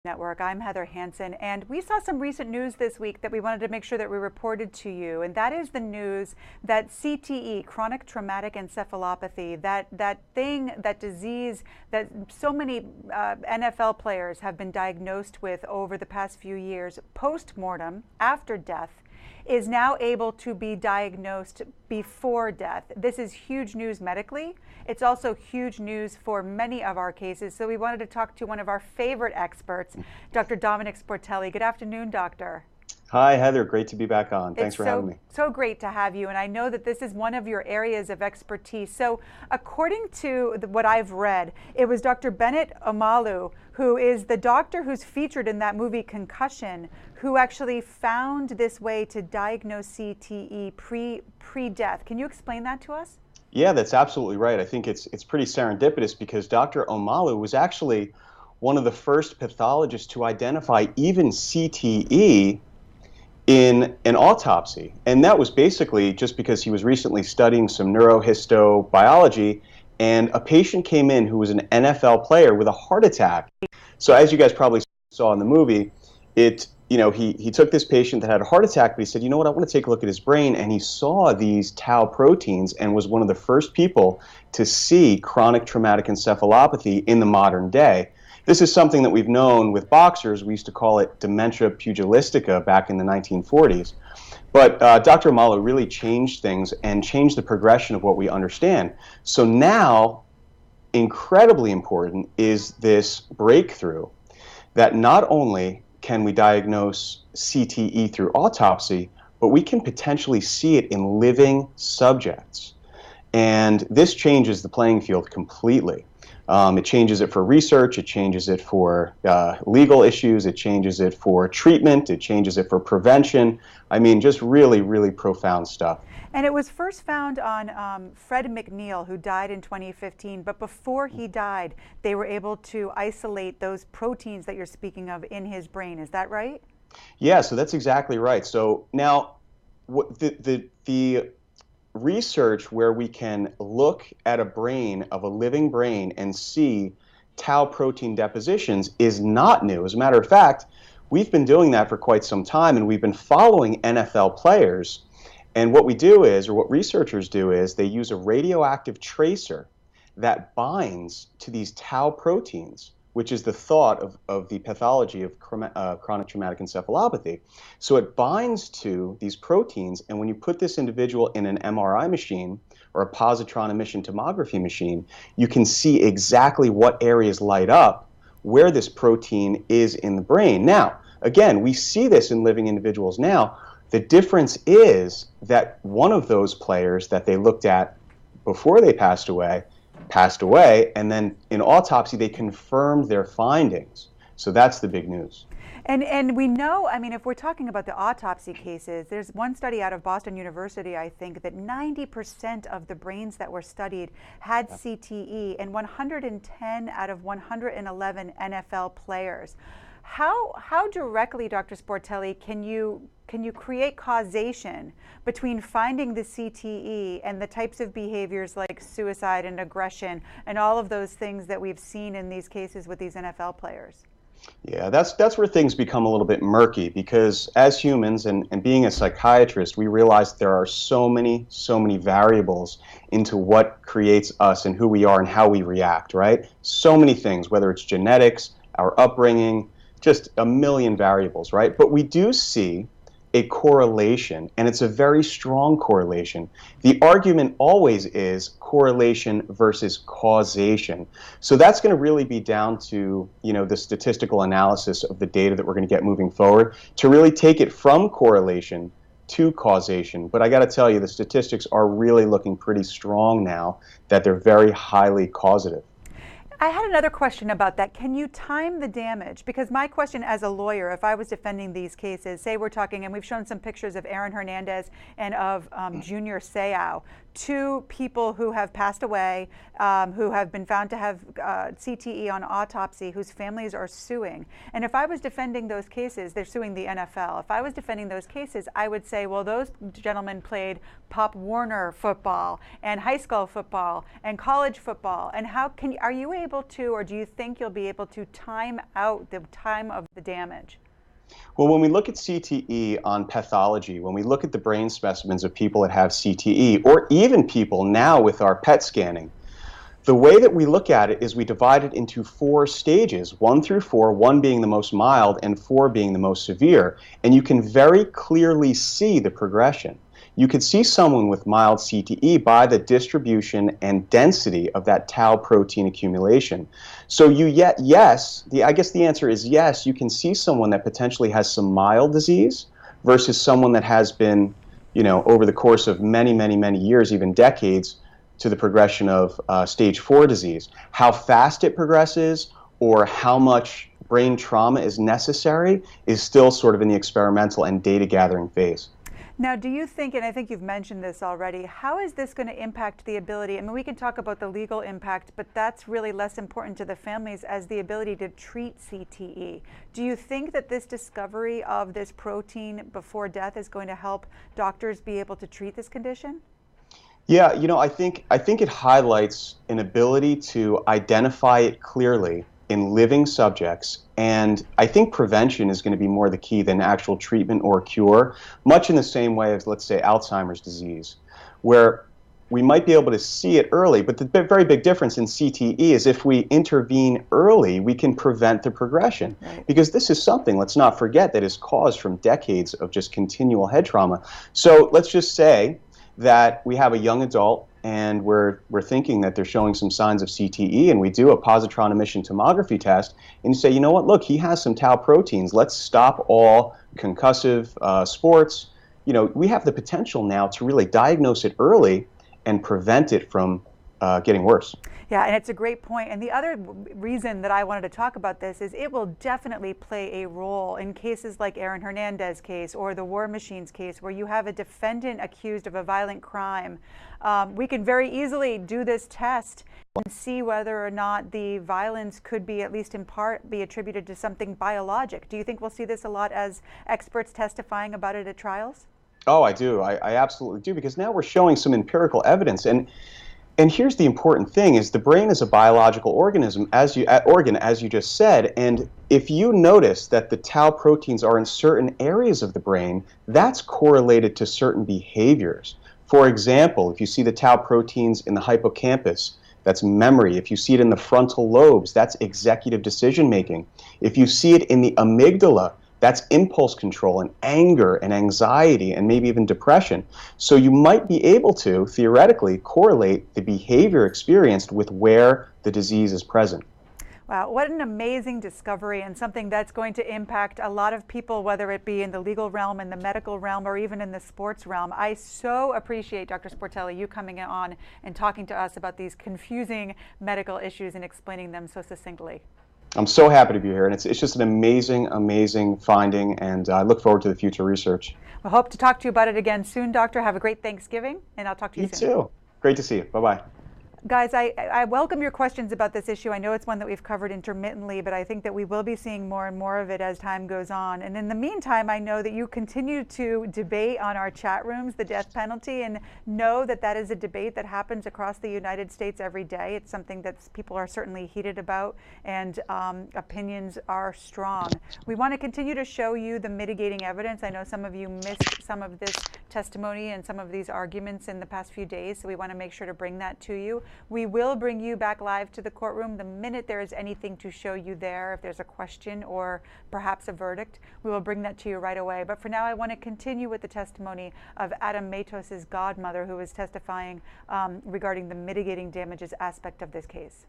Network. I'm Heather Hansen, and we saw some recent news this week that we wanted to make sure that we reported to you, and that is the news that CTE, chronic traumatic encephalopathy, that disease that so many NFL players have been diagnosed with over the past few years, post-mortem, after death, is now able to be diagnosed before death. This is huge news medically. It's also huge news for many of our cases. So we wanted to talk to one of our favorite experts, Dr. Domenick Sportelli. Good afternoon, doctor. Hi, Heather. Great to be back on. Thanks for having me. So great to have you. And I know that this is one of your areas of expertise. So according to what I've read, it was Dr. Bennet Omalu, who is the doctor who's featured in that movie Concussion, who actually found this way to diagnose CTE pre-death. Can you explain that to us? Yeah, that's absolutely right. I think it's pretty serendipitous because Dr. Omalu was actually one of the first pathologists to identify even CTE in an autopsy. And that was basically just because he was recently studying some neurohistobiology, and a patient came in who was an NFL player with a heart attack. So as you guys probably saw in the movie, he took this patient that had a heart attack, but he said, you know what, I want to take a look at his brain, and he saw these tau proteins and was one of the first people to see chronic traumatic encephalopathy in the modern day. This is something that we've known with boxers. We used to call it dementia pugilistica back in the 1940s. But Dr. Omalu really changed things and changed the progression of what we understand. So now, incredibly important is this breakthrough that not only can we diagnose CTE through autopsy, but we can potentially see it in living subjects. And this changes the playing field completely. It changes it for research, it changes it for legal issues, it changes it for treatment, it changes it for prevention. I mean, just really, really profound stuff. And it was first found on Fred McNeil, who died in 2015. But before he died, they were able to isolate those proteins that you're speaking of in his brain. Is that right? Yeah, so that's exactly right. So now, the research where we can look at a brain of a living brain and see tau protein depositions is not new. As a matter of fact, we've been doing that for quite some time, and we've been following NFL players. And what we do is, or what researchers do is, they use a radioactive tracer that binds to these tau proteins, which is the thought of the pathology of chronic traumatic encephalopathy. So it binds to these proteins, and when you put this individual in an MRI machine or a positron emission tomography machine, you can see exactly what areas light up where this protein is in the brain. Now, again, we see this in living individuals now. The difference is that one of those players that they looked at before they passed away, and then in autopsy they confirmed their findings. So that's the big news. And we know, I mean, if we're talking about the autopsy cases, there's one study out of Boston University, I think, that 90% of the brains that were studied had CTE, and 110 out of 111 NFL players. How directly, Dr. Sportelli, can you create causation between finding the CTE and the types of behaviors like suicide and aggression and all of those things that we've seen in these cases with these NFL players? Yeah, that's where things become a little bit murky, because as humans and being a psychiatrist, we realize there are so many variables into what creates us and who we are and how we react, right? So many things, whether it's genetics, our upbringing, just a million variables, right? But we do see a correlation, and it's a very strong correlation. The argument always is correlation versus causation. So that's going to really be down to, the statistical analysis of the data that we're going to get moving forward to really take it from correlation to causation. But I got to tell you, the statistics are really looking pretty strong now that they're very highly causative. I had another question about that. Can you time the damage? Because my question as a lawyer, if I was defending these cases, say we're talking, and we've shown some pictures of Aaron Hernandez and of Junior Seau, two people who have passed away, who have been found to have CTE on autopsy, whose families are suing. And if I was defending those cases, they're suing the NFL. If I was defending those cases, I would say, well, those gentlemen played Pop Warner football and high school football and college football. And are you able able to, or do you think you'll be able to time out the time of the damage? Well, when we look at CTE on pathology, when we look at the brain specimens of people that have CTE, or even people now with our PET scanning, the way that we look at it is we divide it into 4 stages, 1 through 4, 1 being the most mild and 4 being the most severe. And you can very clearly see the progression. You could see someone with mild CTE by the distribution and density of that tau protein accumulation. So I guess the answer is yes, you can see someone that potentially has some mild disease versus someone that has been, over the course of many, many, many years, even decades, to the progression of stage 4 disease. How fast it progresses or how much brain trauma is necessary is still sort of in the experimental and data gathering phase. Now, do you think, and I think you've mentioned this already, how is this going to impact the ability? I mean, we can talk about the legal impact, but that's really less important to the families as the ability to treat CTE. Do you think that this discovery of this protein before death is going to help doctors be able to treat this condition? Yeah, I think it highlights an ability to identify it clearly in living subjects, and I think prevention is going to be more the key than actual treatment or cure, much in the same way as, let's say, Alzheimer's disease, where we might be able to see it early, but the very big difference in CTE is if we intervene early, we can prevent the progression. Right. Because this is something, let's not forget, that is caused from decades of just continual head trauma. So let's just say that we have a young adult and we're thinking that they're showing some signs of CTE, and we do a positron emission tomography test, and you say, you know what, look, he has some tau proteins. Let's stop all concussive sports. We have the potential now to really diagnose it early and prevent it from getting worse. Yeah, and it's a great point. And the other reason that I wanted to talk about this is it will definitely play a role in cases like Aaron Hernandez's case or the War Machines case, where you have a defendant accused of a violent crime. We can very easily do this test and see whether or not the violence could be, at least in part, be attributed to something biologic. Do you think we'll see this a lot as experts testifying about it at trials? Oh, I do. I absolutely do, because now we're showing some empirical evidence. And here's the important thing: is the brain is a biological organ, as you just said. And if you notice that the tau proteins are in certain areas of the brain, that's correlated to certain behaviors. For example, if you see the tau proteins in the hippocampus, that's memory. If you see it in the frontal lobes, that's executive decision making. If you see it in the amygdala, that's impulse control and anger and anxiety and maybe even depression. So you might be able to, theoretically, correlate the behavior experienced with where the disease is present. Wow, what an amazing discovery, and something that's going to impact a lot of people, whether it be in the legal realm, in the medical realm, or even in the sports realm. I so appreciate, Dr. Sportelli, you coming on and talking to us about these confusing medical issues and explaining them so succinctly. I'm so happy to be here, and it's just an amazing, amazing finding, and I look forward to the future research. We hope to talk to you about it again soon, Doctor. Have a great Thanksgiving, and I'll talk to you soon. You too. Great to see you. Bye-bye. Guys, I welcome your questions about this issue. I know it's one that we've covered intermittently, but I think that we will be seeing more and more of it as time goes on. And in the meantime, I know that you continue to debate on our chat rooms the death penalty, and know that that is a debate that happens across the United States every day. It's something that people are certainly heated about, and opinions are strong. We want to continue to show you the mitigating evidence. I know some of you missed some of this testimony and some of these arguments in the past few days, so we want to make sure to bring that to you. We will bring you back live to the courtroom the minute there is anything to show you there. If there's a question or perhaps a verdict, we will bring that to you right away. But for now, I want to continue with the testimony of Adam Matos' godmother, who is testifying regarding the mitigating damages aspect of this case.